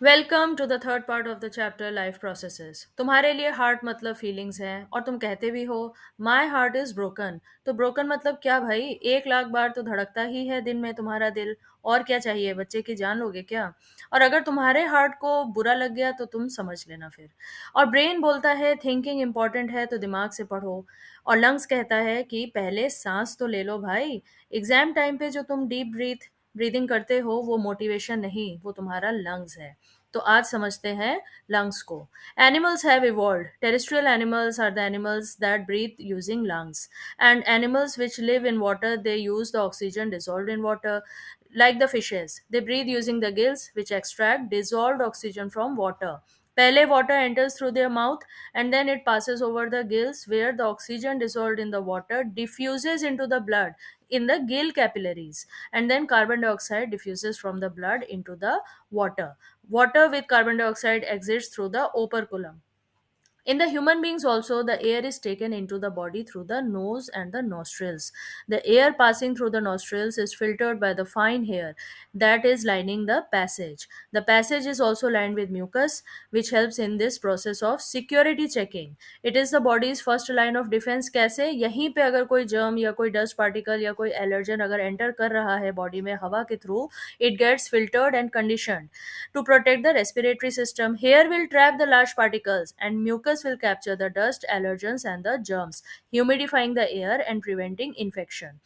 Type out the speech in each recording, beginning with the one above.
Welcome to the third part of the chapter life processes. तुम्हारे लिए heart मतलब feelings है और तुम कहते भी हो माई हार्ट इज ब्रोकन। तो ब्रोकन मतलब क्या भाई? 1 लाख बार तो धड़कता ही है दिन में तुम्हारा दिल। और क्या चाहिए? बच्चे की जान लोगे क्या? और अगर तुम्हारे हार्ट को बुरा लग गया तो तुम समझ लेना फिर। और ब्रेन बोलता है थिंकिंग इंपॉर्टेंट है तो दिमाग से पढ़ो। और लंग्स कहता है कि पहले सांस तो ले लो भाई। एग्जाम टाइम पे जो तुम डीप ब्रीदिंग करते हो वो मोटिवेशन नहीं, वो तुम्हारा लंग्स है। तो आज समझते हैं लंग्स को। Animals have evolved. Terrestrial animals are the animals that breathe using lungs, and animals which live in water they use the oxygen dissolved in water. Like the fishes, they breathe using the gills which extract dissolved oxygen from water. Pehle water enters through their mouth and then it passes over the gills where the oxygen dissolved in the water diffuses into the blood in the gill capillaries, and then carbon dioxide diffuses from the blood into the water. Water with carbon dioxide exits through the operculum. In the human beings also, the air is taken into the body through the nose and the nostrils. The air passing through the nostrils is filtered by the fine hair that is lining the passage. The passage is also lined with mucus, which helps in this process of security checking. It is the body's first line of defense. कैसे? यहीं पे अगर कोई germ या कोई dust particle या कोई allergen अगर enter कर रहा है body में हवा के through, it gets filtered and conditioned to protect the respiratory system. Hair will trap the large particles, and mucus will capture the dust, allergens, and the germs, humidifying the air and preventing infection.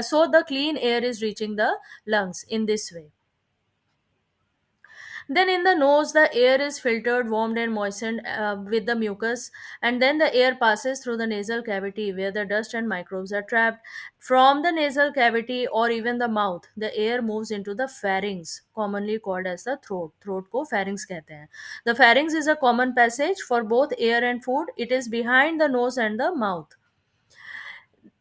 So, the clean air is reaching the lungs in this way. Then in the nose, the air is filtered, warmed, and moistened with the mucus, and then the air passes through the nasal cavity where the dust and microbes are trapped. From the nasal cavity or even the mouth, the air moves into the pharynx, commonly called as the throat. Throat को pharynx कहते हैं. The pharynx is a common passage for both air and food. It is behind the nose and the mouth.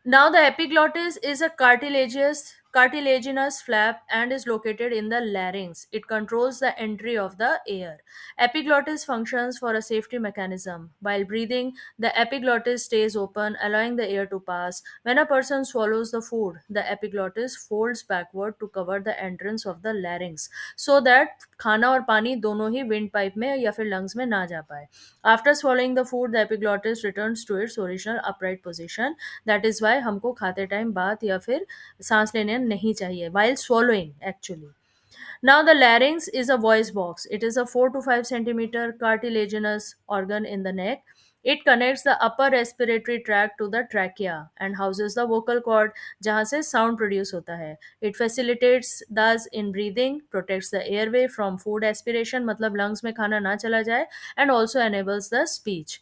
Now the epiglottis is a cartilaginous flap and is located in the larynx. It controls the entry of the air. Epiglottis functions for a safety mechanism. While breathing, the epiglottis stays open, allowing the air to pass. When a person swallows the food, the epiglottis folds backward to cover the entrance of the larynx so that खाना और पानी दोनों ही wind pipe में या फिर lungs में ना जा पाए. After swallowing the food, the epiglottis returns to its original upright position. That is why हमको खाते टाइम बात या फिर सांस लेने नहीं चाहिए while swallowing actually. Now the larynx is a voice box. It is a 4 to 5 centimeter cartilaginous organ in the neck. It connects the upper respiratory tract to the trachea and houses the vocal cord जहाँ से sound produce होता है. It facilitates thus in breathing, protects the airway from food aspiration मतलब lungs में खाना ना चला जाए, and also enables the speech.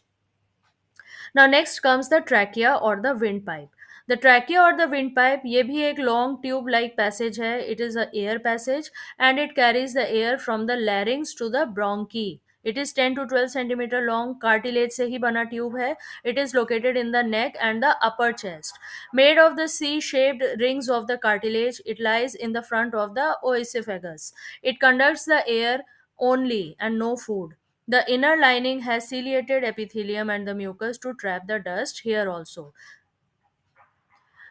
Now next comes the trachea or the windpipe. The trachea or the windpipe ये भी एक long tube like passage है. It is a air passage and it carries the air from the larynx to the bronchi. It is 10 to 12 centimeter long, cartilage से ही बना tube है. It is located in the neck and the upper chest. Made of the C-shaped rings of the cartilage, it lies in the front of the oesophagus. It conducts the air only and no food. The inner lining has ciliated epithelium and the mucus to trap the dust here also.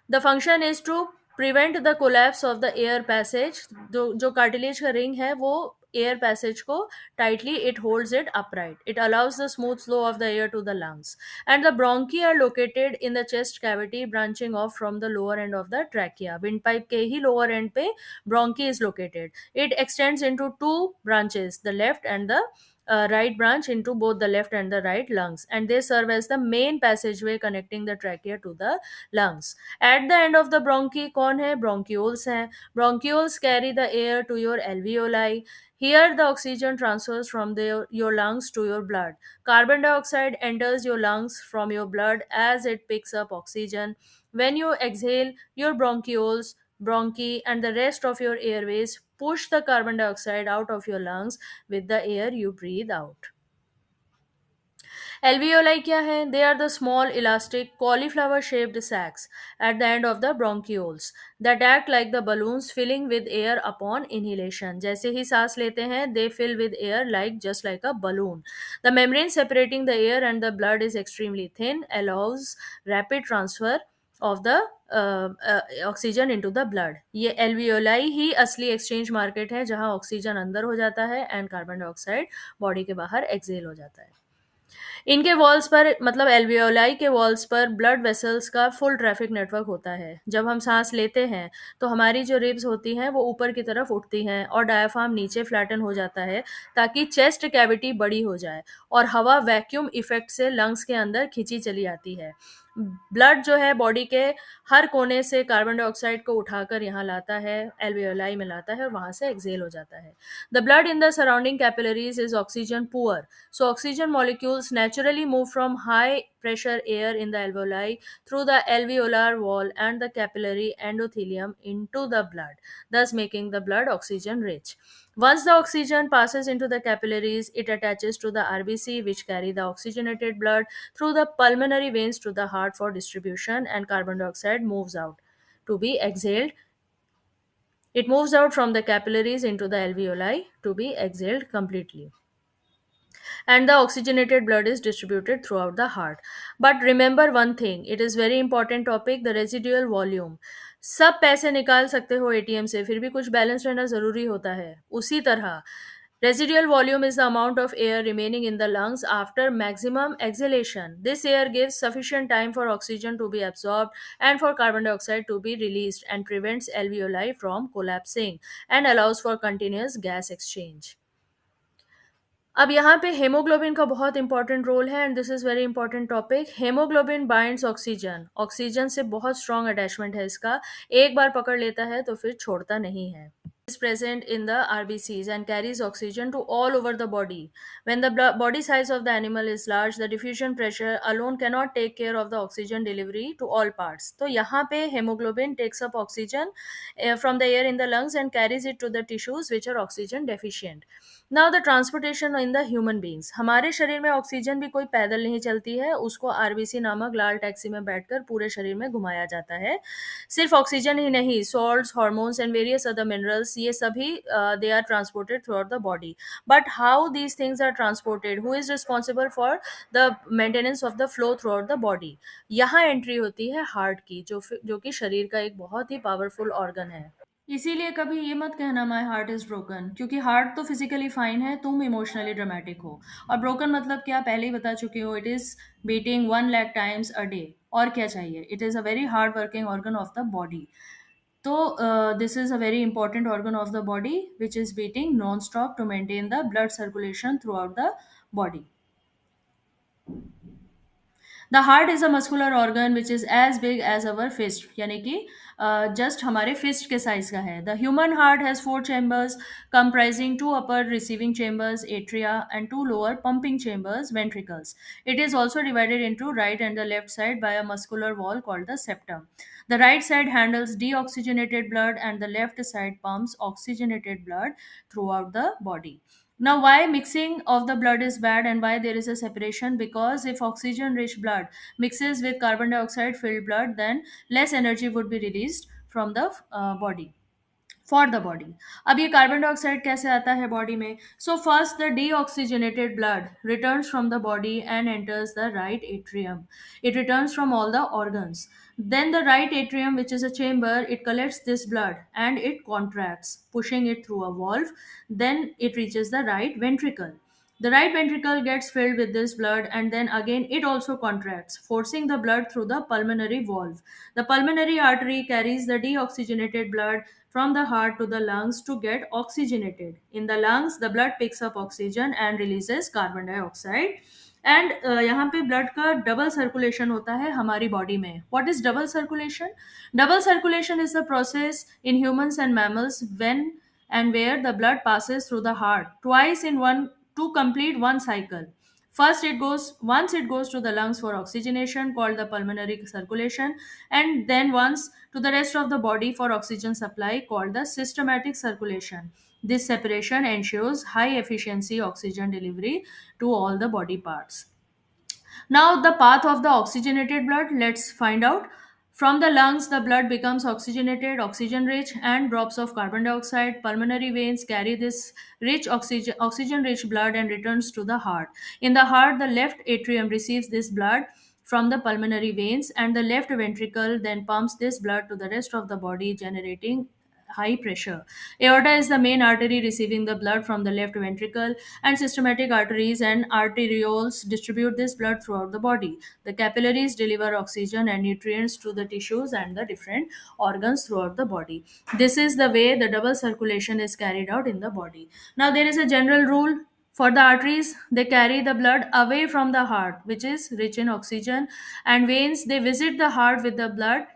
The function is to prevent the collapse of the air passage. जो cartilage का ring है वो air passage को tightly it holds it upright. It allows the smooth flow of the air to the lungs. And the bronchi are located in the chest cavity branching off from the lower end of the trachea. Windpipe के ही lower end पे bronchi is located. It extends into two branches, the left and the right branch into both the left and the right lungs, and they serve as the main passageway connecting the trachea to the lungs. At the end of the bronchi कौन है? Bronchioles हैं. Bronchioles carry the air to your alveoli. Here the oxygen transfers from your lungs to your blood. Carbon dioxide enters your lungs from your blood as it picks up oxygen. When you exhale, your bronchioles, bronchi, and the rest of your airways push the carbon dioxide out of your lungs with the air you breathe out. Alveoli क्या है? They are the small elastic cauliflower shaped sacs at the end of the bronchioles that act like the balloons filling with air upon inhalation. जैसे ही सांस लेते हैं they fill with air like just like a balloon. The membrane separating the air and the blood is extremely thin, allows rapid transfer of the oxygen into the blood. ये alveoli ही असली exchange market है जहां oxygen अंदर हो जाता है and carbon dioxide body के बाहर एक्सेल हो जाता है। इनके वॉल्स पर, मतलब एल्वियोलाई के वॉल्स पर ब्लड वेसल्स का फुल ट्रैफिक नेटवर्क होता है। जब हम सांस लेते हैं तो हमारी जो रिब्स होती हैं वो ऊपर की तरफ उठती हैं और डायाफ्राम नीचे फ्लैटन हो जाता है ताकि चेस्ट कैविटी बड़ी हो जाए और हवा वैक्यूम इफेक्ट से लंग्स के अंदर खींची चली आती है। ब्लड जो है बॉडी के हर कोने से कार्बन डाइऑक्साइड को उठाकर यहाँ लाता है, एल्वियोलाई में लाता है और वहां से एक्सेल हो जाता है। The blood in the surrounding capillaries is oxygen poor, so oxygen molecules naturally move from high pressure air in the alveoli through the alveolar wall and the capillary endothelium into the blood, thus making the blood oxygen rich. Once the oxygen passes into the capillaries, it attaches to the RBC, which carry the oxygenated blood through the pulmonary veins to the heart for distribution, and carbon dioxide moves out to be exhaled. It moves out from the capillaries into the alveoli to be exhaled completely, and the oxygenated blood is distributed throughout the heart. But remember one thing, it is very important topic, the residual volume. सब पैसे निकाल सकते हो ATM से, फिर भी कुछ balance रहना जरूरी होता है। उसी तरह residual volume is the amount of air remaining in the lungs after maximum exhalation. This air gives sufficient time for oxygen to be absorbed and for carbon dioxide to be released, and prevents alveoli from collapsing and allows for continuous gas exchange. अब यहाँ पे haemoglobin का बहुत important role है and this is very important topic. Haemoglobin binds oxygen, oxygen से बहुत strong attachment है इसका, एक बार पकड़ लेता है तो फिर छोड़ता नहीं है। Is present in the RBCs and carries oxygen to all over the body. When the body size of the animal is large, the diffusion pressure alone cannot take care of the oxygen delivery to all parts. तो यहाँ पे hemoglobin takes up oxygen from the air in the lungs and carries it to the tissues which are oxygen deficient. Now the transportation in the human beings. हमारे शरीर में oxygen भी कोई पैदल नहीं चलती है, उसको आरबीसी नामक लाल टैक्सी में बैठकर पूरे शरीर में घुमाया जाता है। सिर्फ ऑक्सीजन ही नहीं, salts, hormones and various other minerals, ये सभी they are transported throughout the body. But how these things are transported, who is responsible for the maintenance of the flow throughout the body? यहाँ entry होती है heart की, जो कि शरीर का एक बहुत ही पावरफुल ऑर्गन है। इसीलिए कभी ये मत कहना माई हार्ट इज ब्रोकन, क्योंकि हार्ट तो फिजिकली फाइन है, तुम इमोशनली ड्रामेटिक हो। और ब्रोकन मतलब क्या, पहले ही बता चुके हो, it is beating 1 lakh times a day. और क्या चाहिए, it is a very hard working organ of the body. तो this is a very important organ of the body which is beating non stop to maintain the blood circulation throughout the body. The heart is a muscular organ which is as big as our fist, यानी कि just हमारे fist के size का है। The human heart has 4 chambers comprising 2 upper receiving chambers, atria, and 2 lower pumping chambers, ventricles. It is also divided into right and the left side by a muscular wall called the septum. The right side handles deoxygenated blood and the left side pumps oxygenated blood throughout the body. Now, why mixing of the blood is bad and why there is a separation? Because if oxygen rich blood mixes with carbon dioxide filled blood, then less energy would be released from the body, for the body. अब ये carbon dioxide कैसे आता है body में? So first the deoxygenated blood returns from the body and enters the right atrium. It returns from all the organs. Then the right atrium, which is a chamber, it collects this blood and it contracts, pushing it through a valve. Then it reaches the right ventricle. The right ventricle gets filled with this blood and then again it also contracts, forcing the blood through the pulmonary valve. The pulmonary artery carries the deoxygenated blood from the heart to the lungs to get oxygenated. In the lungs, the blood picks up oxygen and releases carbon dioxide. And यहाँ पे blood का double circulation होता है हमारी body में। What is double circulation? Double circulation is the process in humans and mammals when and where the blood passes through the heart twice in one to complete one cycle. Once it goes to the lungs for oxygenation, called the pulmonary circulation, and then once to the rest of the body for oxygen supply, called the systematic circulation. This separation ensures high efficiency oxygen delivery to all the body parts. Now, the path of the oxygenated blood, let's find out. From the lungs, the blood becomes oxygenated, oxygen rich, and drops of carbon dioxide. Pulmonary veins carry this rich oxygen rich blood and returns to the heart. In the heart, the left atrium receives this blood from the pulmonary veins, and the left ventricle then pumps this blood to the rest of the body, generating high pressure. Aorta is the main artery receiving the blood from the left ventricle, and systematic arteries and arterioles distribute this blood throughout the body. The capillaries deliver oxygen and nutrients to the tissues and the different organs throughout the body. This is the way the double circulation is carried out in the body. Now, there is a general rule for the arteries. They carry the blood away from the heart, which is rich in oxygen, and veins, they visit the heart with the blood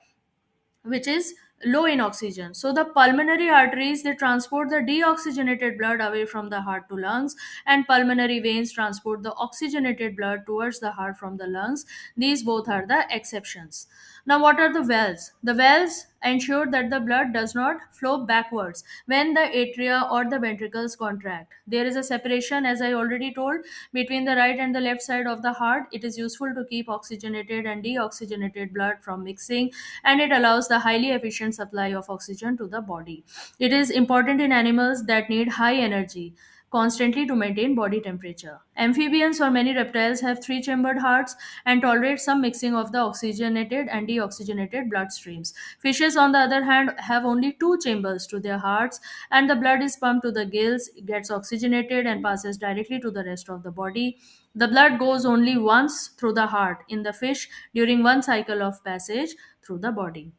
which is low in oxygen. So the pulmonary arteries, they transport the deoxygenated blood away from the heart to lungs, and pulmonary veins transport the oxygenated blood towards the heart from the lungs. These both are the exceptions. Now, what are the valves? The valves ensure that the blood does not flow backwards when the atria or the ventricles contract. There is a separation, as I already told, between the right and the left side of the heart. It is useful to keep oxygenated and deoxygenated blood from mixing, and it allows the highly efficient supply of oxygen to the body. It is important in animals that need high energy constantly to maintain body temperature. Amphibians or many reptiles have three chambered hearts and tolerate some mixing of the oxygenated and deoxygenated blood streams. Fishes, on the other hand, have only two chambers to their hearts, and the blood is pumped to the gills, gets oxygenated, and passes directly to the rest of the body. The blood goes only once through the heart in the fish during one cycle of passage through the body.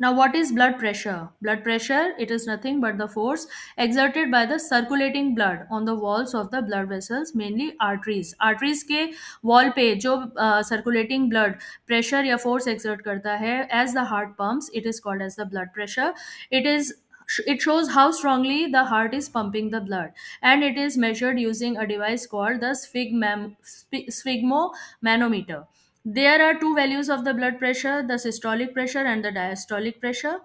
Now, what is blood pressure? Blood pressure, it is nothing but the force exerted by the circulating blood on the walls of the blood vessels, mainly arteries. Arteries के wall पे जो circulating blood pressure या force exert करता है as the heart pumps, it is called as the blood pressure. It is it shows how strongly the heart is pumping the blood, and it is measured using a device called the sphygmomanometer. There are two values of the blood pressure, the systolic pressure and the diastolic pressure.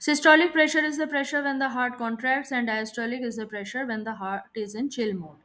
Systolic pressure is the pressure when the heart contracts, and diastolic is the pressure when the heart is in chill mode.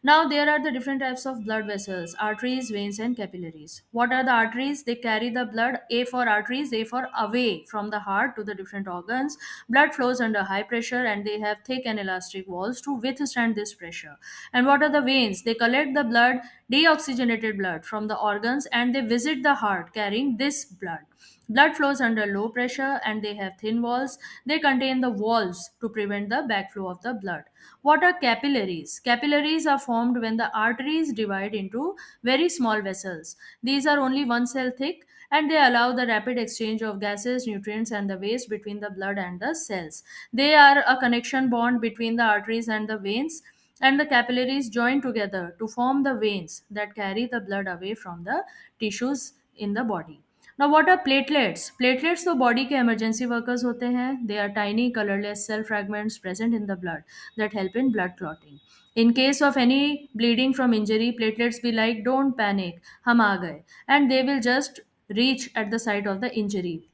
Now, there are the different types of blood vessels: arteries, veins, and capillaries. What are the arteries? They carry the blood. A for arteries, A for away from the heart to the different organs. Blood flows under high pressure, and they have thick and elastic walls to withstand this pressure. And what are the veins? They collect the blood, deoxygenated blood, from the organs, and they visit the heart carrying this blood. Blood flows under low pressure, and they have thin walls. They contain the walls to prevent the backflow of the blood. What are capillaries? Capillaries are formed when the arteries divide into very small vessels. These are only one cell thick, and they allow the rapid exchange of gases, nutrients, and the waste between the blood and the cells. They are a connection bond between the arteries and the veins, and the capillaries join together to form the veins that carry the blood away from the tissues in the body. Now, what are platelets? Platelets तो body के emergency workers होते हैं. They are tiny colorless cell fragments present in the blood that help in blood clotting. In case of any bleeding from injury, platelets be like, don't panic, हम आ गए, and they will just reach at the site of the injury.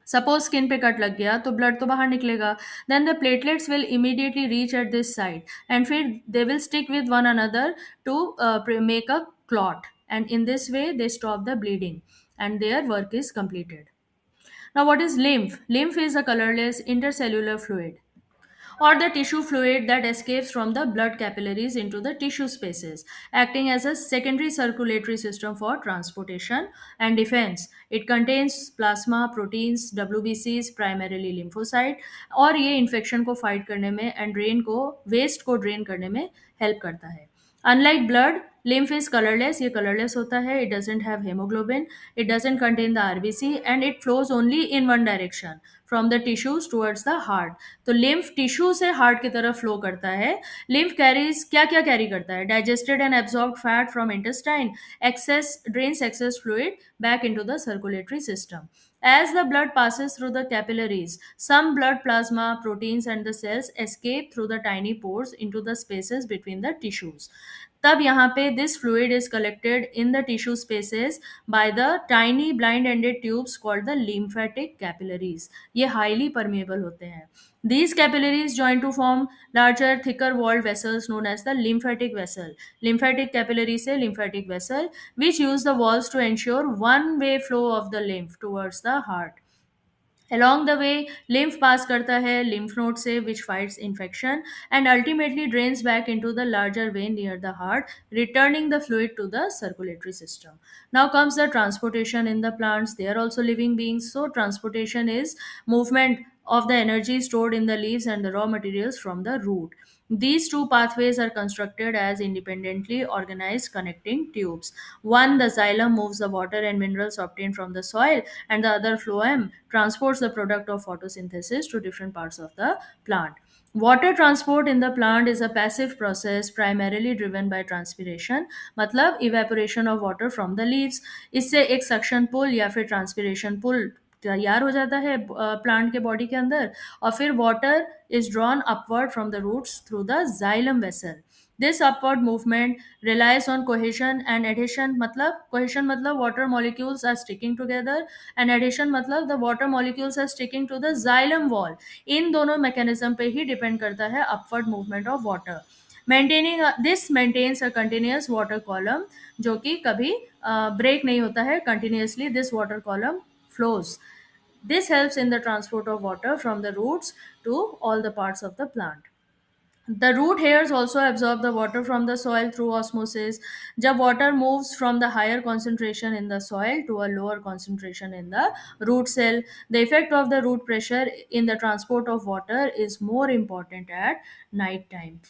Suppose skin पे cut लग गया तो blood तो बाहर निकलेगा. Then the platelets will immediately reach at this side, and फिर they will stick with one another to make a clot, and in this way they stop the bleeding and their work is completed. Now, what is lymph? Lymph is a colorless intercellular fluid or the tissue fluid that escapes from the blood capillaries into the tissue spaces, acting as a secondary circulatory system for transportation and defense. It contains plasma, proteins, WBCs, primarily lymphocyte, और ये infection को fight करने में and drain को waste को drain करने में help करता है. Unlike blood, lymph is colorless. ये colorless होता है. It doesn't have hemoglobin. It doesn't contain the RBC, and it flows only in one direction from the tissues towards the heart. तो lymph tissue से heart की तरफ flow करता है. Lymph carries क्या क्या carry करता है? Digested and absorbed fat from intestine. Drains excess fluid back into the circulatory system. As the blood passes through the capillaries, some blood plasma, proteins, and the cells escape through the tiny pores into the spaces between the tissues. तब यहाँ पे this fluid is collected in the tissue spaces by the tiny blind-ended tubes called the lymphatic capillaries. ये highly permeable होते हैं. These capillaries join to form larger, thicker walled vessels known as the lymphatic vessel. Lymphatic capillary से lymphatic vessel, which use the walls to ensure one-way flow of the lymph towards the heart. Along the way, lymph pass करता है lymph node से which fights infection and ultimately drains back into the larger vein near the heart, returning the fluid to the circulatory system. Now comes the transportation in the plants. They are also living beings, so transportation is movement of the energy stored in the leaves and the raw materials from the root. These two pathways are constructed as independently organized connecting tubes. One, the xylem, moves the water and minerals obtained from the soil, and the other, phloem, transports the product of photosynthesis to different parts of the plant. Water transport in the plant is a passive process primarily driven by transpiration, मतलब evaporation of water from the leaves. इससे एक suction pull या फिर transpiration pull तैयार हो जाता है plant के बॉडी के अंदर, और फिर water is drawn upward from the roots through the xylem vessel. This upward movement relies on cohesion and adhesion. मतलब cohesion मतलब water molecules are sticking together, and adhesion मतलब the water molecules are sticking to the xylem wall. इन दोनों mechanism पे ही depend करता है upward movement of water. Maintaining this maintains a continuous water column जो कि कभी break नहीं होता है. Continuously this water column flows. This helps in the transport of water from the roots to all the parts of the plant. The root hairs also absorb the water from the soil through osmosis. जब water moves from the higher concentration in the soil to a lower concentration in the root cell, the effect of the root pressure in the transport of water is more important at night time.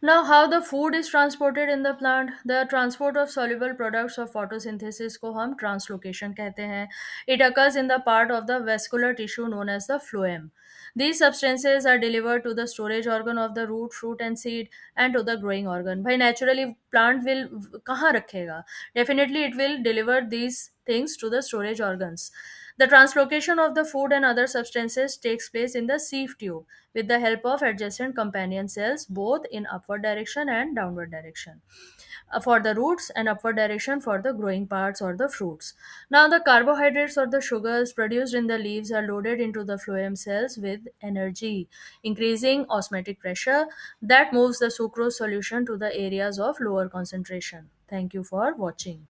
Now, how the food is transported in the plant? The transport of soluble products of photosynthesis को हम translocation कहते हैं. It occurs in the part of the vascular tissue known as the phloem. These substances are delivered to the storage organ of the root, fruit and seed and to the growing organ. भाई naturally plant will कहाँ रखेगा? Definitely it will deliver these things to the storage organs. The translocation of the food and other substances takes place in the sieve tube with the help of adjacent companion cells both in upward direction and downward direction for the roots and upward direction for the growing parts or the fruits. Now the carbohydrates or the sugars produced in the leaves are loaded into the phloem cells with energy, increasing osmotic pressure that moves the sucrose solution to the areas of lower concentration. Thank you for watching.